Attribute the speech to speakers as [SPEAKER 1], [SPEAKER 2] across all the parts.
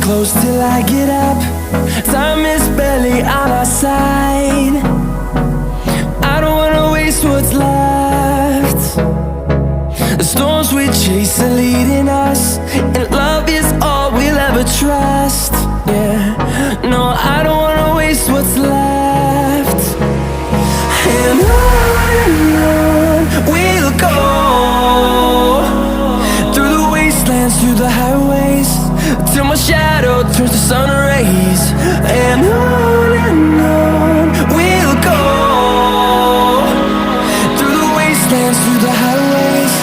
[SPEAKER 1] close till I get up. Time is barely on our side. I don't wanna waste what's left. The storms we chase are leading us, and love is all we'll ever trust. Yeah, no, I don't wanna waste what's left. And on we'll go, through the wastelands, through the highways, till my shadow turns to sun rays. And on we'll go, through the wastelands, through the highways,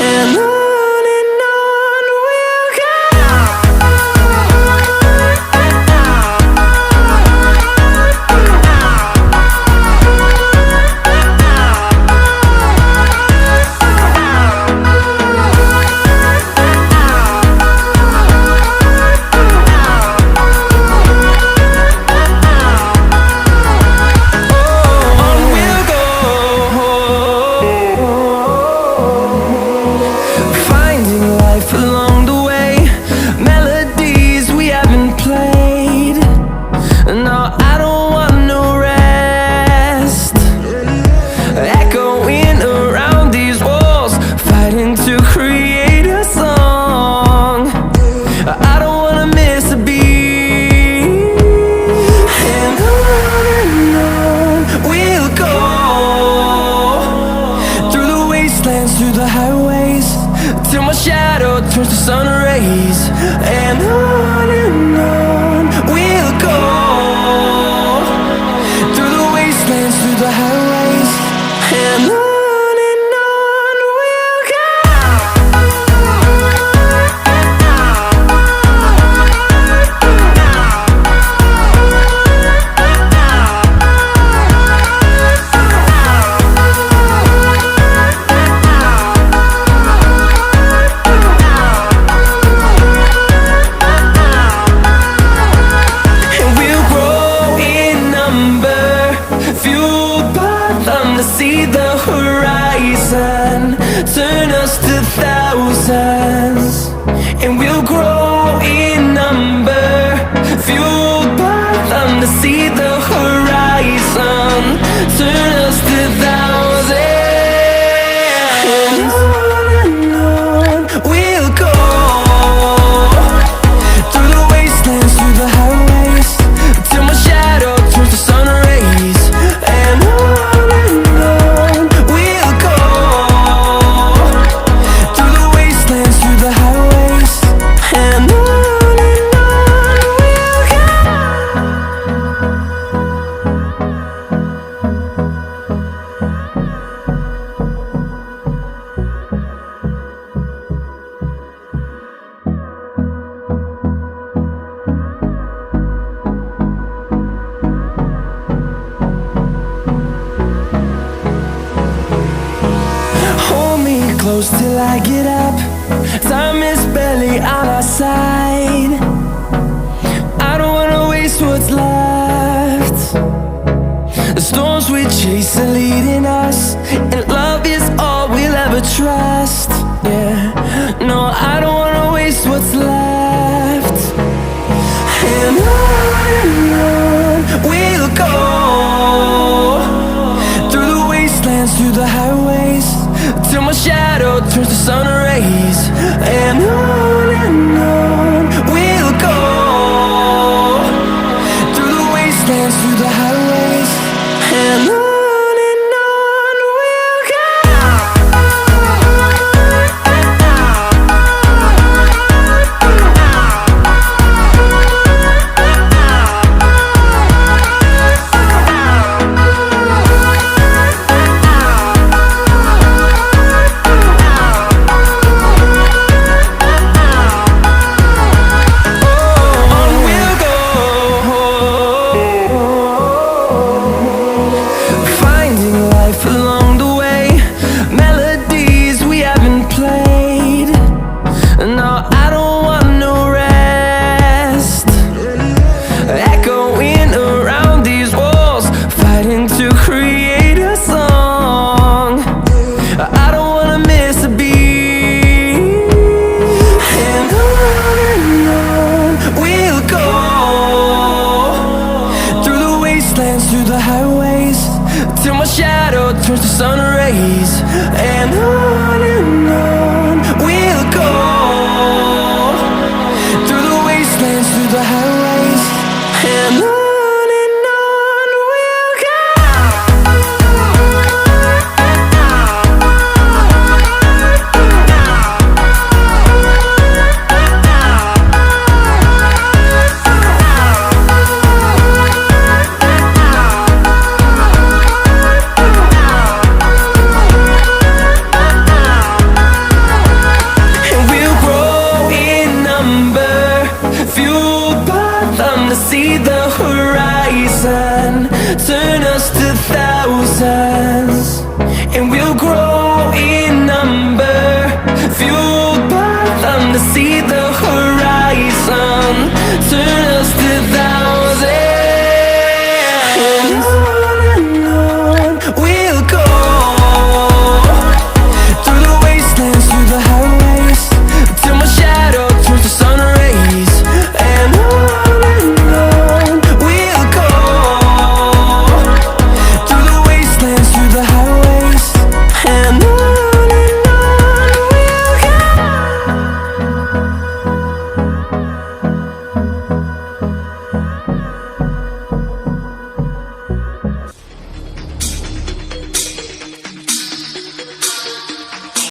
[SPEAKER 1] and on we'll go. Through the highways, till my shadow turns to sun rays. And on we'll go, through the wastelands, through the highways, and on we'll go. See the horizon, turn us to thousands, and we'll grow in number, fueled by them to see the horizon, turn us to thousands. And on we'll go, through the wastelands, through the highways, till my shadow turns to sun rays. And close till I get up. Time is barely on our side. I don't wanna waste what's left. The storms we chase are leading us, and love is all we'll ever trust. Yeah, no, I don't wanna waste what's left. And on we'll go, through the wastelands, through the highways, till my shadow turns to sun rays. And on we'll go, through the wastelands, through the highways, and on we'll go. rise. And on we'll go, through the wastelands, through the highways. And on we'll go. To see the horizon, turn us to thousands, and we'll grow in number, fueled by them to see the